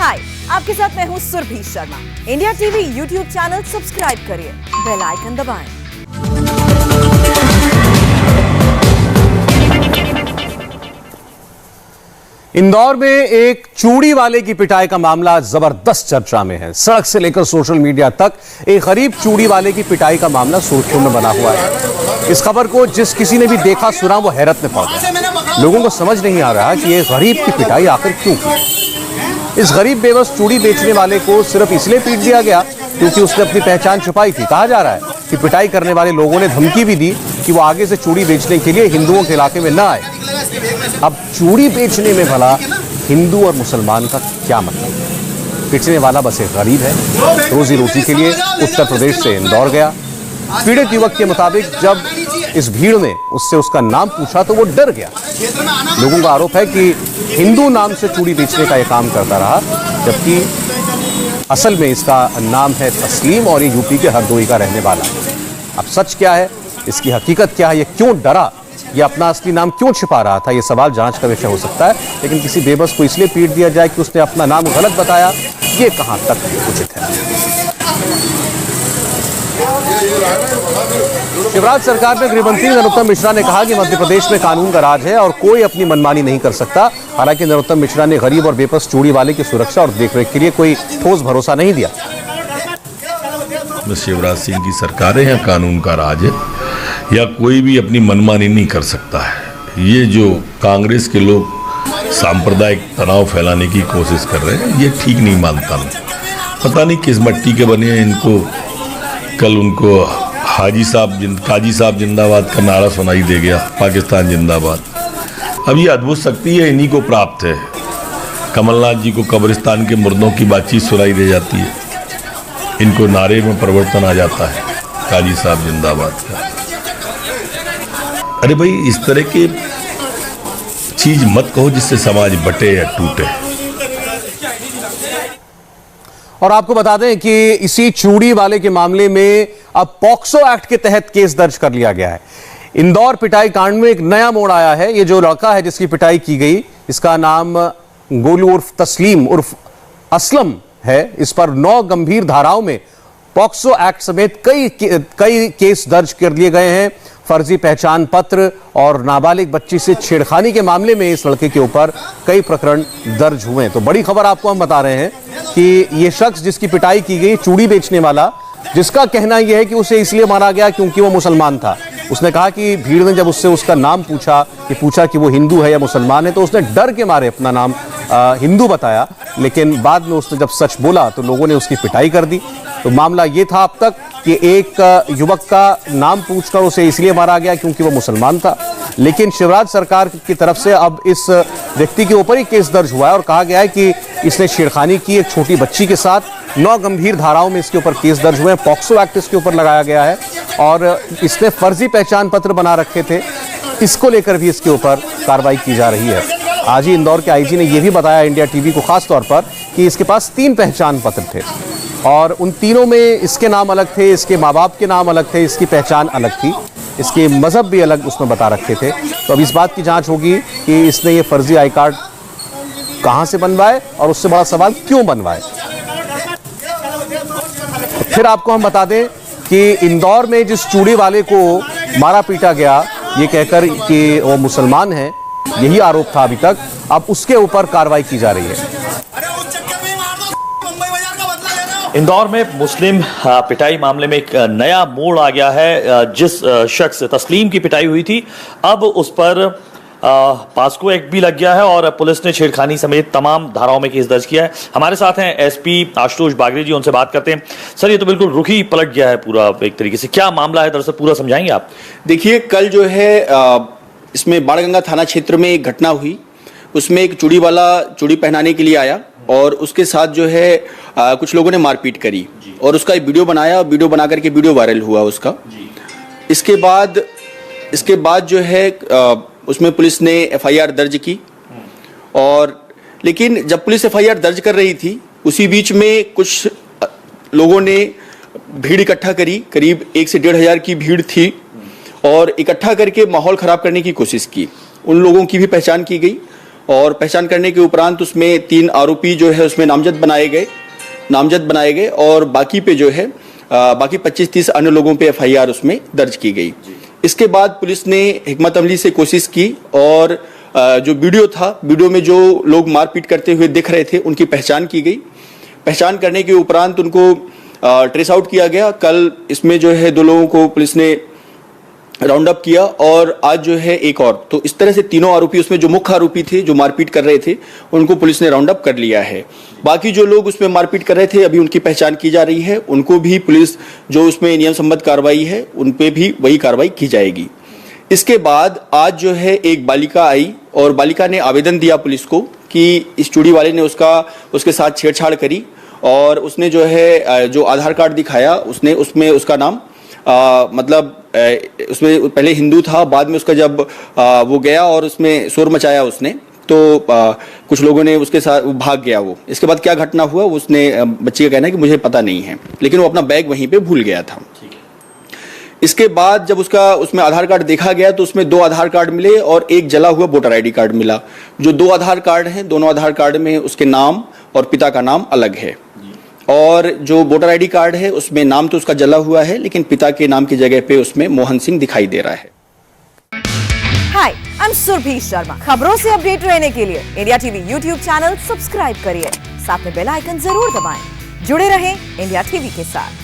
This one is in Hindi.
हाय, आपके साथ मैं हूँ Surabhi Sharma. India TV YouTube channel subscribe करिए, बेल आइकन दबाएं। इंदौर में एक चूड़ी वाले की पिटाई का मामला जबरदस्त चर्चा में है। सड़क से लेकर सोशल मीडिया तक एक गरीब चूड़ी वाले की पिटाई का मामला सुर्खियों में बना हुआ है। इस खबर को जिस किसी ने भी देखा सुना वो हैरत में पड़ गया। लोगों को समझ नहीं आ रहा कि ये गरीब की पिटाई आखिर क्यों की। इस गरीब बेबस चूड़ी बेचने वाले को सिर्फ इसलिए पीट दिया गया क्योंकि उसने अपनी पहचान छुपाई थी। कहा जा रहा है कि पिटाई करने वाले लोगों ने धमकी भी दी कि वो आगे से चूड़ी बेचने के लिए हिंदुओं के इलाके में न आए। अब चूड़ी बेचने में भला हिंदू और मुसलमान का क्या मतलब? बेचने वाला बस एक गरीब है, रोजी रोटी के लिए उत्तर प्रदेश से इंदौर गया। पीड़ित युवक के मुताबिक जब इस भीड़ ने उससे उसका नाम पूछा तो वो डर गया। लोगों का आरोप है कि हिंदू नाम से चूड़ी बेचने का यह काम करता रहा, जबकि असल में इसका नाम है तस्लीम और ये यूपी के हरदोई का रहने वाला है। अब सच क्या है, इसकी हकीकत क्या है, ये क्यों डरा, ये अपना असली नाम क्यों छिपा रहा था, ये सवाल जांच का विषय हो सकता है। लेकिन किसी बेबस को इसलिए पीट दिया जाए कि उसने अपना नाम गलत बताया, ये कहां तक उचित है? शिवराज सरकार में गृहमंत्री नरोत्तम मिश्रा ने कहा कि मध्य प्रदेश में कानून का राज है और कोई अपनी मनमानी नहीं कर सकता। हालांकि नरोत्तम मिश्रा ने गरीब और बेबस चूड़ी वाले की सुरक्षा और देखरेख के लिए कोई ठोस भरोसा नहीं दिया। शिवराज सिंह की सरकार है, या कानून का राज है, या कोई भी अपनी मनमानी नहीं कर सकता है। ये जो कांग्रेस के लोग सांप्रदायिक तनाव फैलाने की कोशिश कर रहे हैं, ये ठीक नहीं मानता मैं। पता नहीं किस मट्टी के बने हैं इनको। कल उनको काजी साहब जिंदाबाद का नारा सुनाई दे गया, पाकिस्तान जिंदाबाद। अब ये अद्भुत शक्ति है इन्हीं को प्राप्त है। कमलनाथ जी को कब्रिस्तान के मुर्दों की बातचीत सुनाई दे जाती है, इनको नारे में परिवर्तन आ जाता है, काजी साहब जिंदाबाद का। अरे भाई, इस तरह के चीज मत कहो जिससे समाज बटे या टूटे। और आपको बता दें कि इसी चूड़ी वाले के मामले में अब पॉक्सो एक्ट के तहत केस दर्ज कर लिया गया है। इंदौर पिटाई कांड में एक नया मोड़ आया है। ये जो लड़का है जिसकी पिटाई की गई, इसका नाम गोलू उर्फ तस्लीम उर्फ असलम है। इस पर 9 गंभीर धाराओं में पॉक्सो एक्ट समेत कई केस दर्ज कर लिए गए हैं। फर्जी पहचान पत्र और नाबालिग बच्ची से छेड़खानी के मामले में इस लड़के के ऊपर कई प्रकरण दर्ज हुए। तो बड़ी खबर आपको हम बता रहे हैं कि ये शख्स जिसकी पिटाई की गई, चूड़ी बेचने वाला, जिसका कहना यह है कि उसे इसलिए मारा गया क्योंकि वो मुसलमान था। उसने कहा कि भीड़ ने जब उससे उसका नाम पूछा कि वो हिंदू है या मुसलमान है, तो उसने डर के मारे अपना नाम हिंदू बताया। लेकिन बाद में उसने जब सच बोला तो लोगों ने उसकी पिटाई कर दी। तो मामला ये था अब तक कि एक युवक का नाम पूछकर उसे इसलिए मारा गया क्योंकि वो मुसलमान था। लेकिन शिवराज सरकार की तरफ से अब इस व्यक्ति के ऊपर ही केस दर्ज हुआ है और कहा गया है कि इसने छेड़खानी की एक छोटी बच्ची के साथ। 9 गंभीर धाराओं में इसके ऊपर केस दर्ज हुए हैं। पॉक्सो एक्ट इसके ऊपर लगाया गया है और इसने फर्जी पहचान पत्र बना रखे थे। इसको लेकर भी इसके ऊपर कार्रवाई की जा रही है। आज ही इंदौर के आईजी ने यह भी बताया इंडिया टीवी को खास तौर पर कि इसके पास 3 पहचान पत्र थे और उन तीनों में इसके नाम अलग थे, इसके माँ बाप के नाम अलग थे, इसकी पहचान अलग थी, इसके मजहब भी अलग उसमें बता रखे थे। तो अब इस बात की जांच होगी कि इसने ये फर्जी आई कार्ड कहां से बनवाए और उससे बड़ा सवाल क्यों बनवाए। फिर आपको हम बता दें कि इंदौर में जिस चूड़ी वाले को मारा पीटा गया ये कहकर कि वो मुसलमान है, यही आरोप था अभी तक, अब उसके ऊपर कार्रवाई की जा रही है। इंदौर में मुस्लिम पिटाई मामले में एक नया मोड़ आ गया है। जिस शख्स तस्लीम की पिटाई हुई थी, अब उस पर पास्को एक्ट भी लग गया है और पुलिस ने छेड़खानी समेत तमाम धाराओं में केस दर्ज किया है। हमारे साथ हैं एसपी आशुतोष बागरे जी, उनसे बात करते हैं। सर, ये तो बिल्कुल रुख ही पलट गया है पूरा एक तरीके से। क्या मामला है दरअसल, पूरा समझाएंगे आप? देखिए, कल जो है इसमें बाणगंगा थाना क्षेत्र में एक घटना हुई। उसमें एक चूड़ी वाला चूड़ी पहनाने के लिए आया और उसके साथ जो है कुछ लोगों ने मारपीट करी और उसका एक वीडियो बनाया। वीडियो बना करके वीडियो वायरल हुआ उसका। इसके बाद जो है उसमें पुलिस ने एफआईआर दर्ज की। और लेकिन जब पुलिस एफआईआर दर्ज कर रही थी, उसी बीच में कुछ लोगों ने भीड़ इकट्ठा करी। करीब 1 से 1.5 हज़ार की भीड़ थी और इकट्ठा करके माहौल खराब करने की कोशिश की। उन लोगों की भी पहचान की गई और पहचान करने के उपरांत उसमें 3 आरोपी जो है उसमें नामजद बनाए गए और बाकी पे जो है बाकी 25-30 अन्य लोगों पे FIR उसमें दर्ज की गई। इसके बाद पुलिस ने हिकमत अमली से कोशिश की और जो वीडियो में जो लोग मारपीट करते हुए दिख रहे थे उनकी पहचान की गई। पहचान करने के उपरांत उनको ट्रेस आउट किया गया। कल इसमें जो है 2 लोगों को पुलिस ने राउंड अप किया और आज जो है एक और। तो इस तरह से तीनों आरोपी, उसमें जो मुख्य आरोपी थे जो मारपीट कर रहे थे, उनको पुलिस ने राउंड अप कर लिया है। बाकी जो लोग उसमें मारपीट कर रहे थे अभी उनकी पहचान की जा रही है। उनको भी पुलिस जो उसमें नियम सम्मत कार्रवाई है उन पे भी वही कार्रवाई की जाएगी। इसके बाद आज जो है एक बालिका आई और बालिका ने आवेदन दिया पुलिस को कि इस चूड़ी वाले ने उसके साथ छेड़छाड़ करी और उसने जो है जो आधार कार्ड दिखाया उसमें उसका नाम उसमें पहले हिंदू था, बाद में उसका जब वो गया और उसमें शोर मचाया उसने तो कुछ लोगों ने उसके साथ भाग गया वो। इसके बाद क्या घटना हुआ उसने बच्ची का कहना है कि मुझे पता नहीं है, लेकिन वो अपना बैग वहीं पे भूल गया था। इसके बाद जब उसमें आधार कार्ड देखा गया तो उसमें 2 आधार कार्ड मिले और एक जला हुआ वोटर ID कार्ड मिला। जो 2 आधार कार्ड हैं दोनों आधार कार्ड में उसके नाम और पिता का नाम अलग है और जो वोटर ID कार्ड है उसमें नाम तो उसका जला हुआ है लेकिन पिता के नाम की जगह पे उसमें मोहन सिंह दिखाई दे रहा है। हाय, आई एम सुरभि शर्मा। खबरों से अपडेट रहने के लिए India TV YouTube channel subscribe करिए, साथ में बेल आइकन जरूर दबाएं। जुड़े रहें इंडिया टीवी के साथ।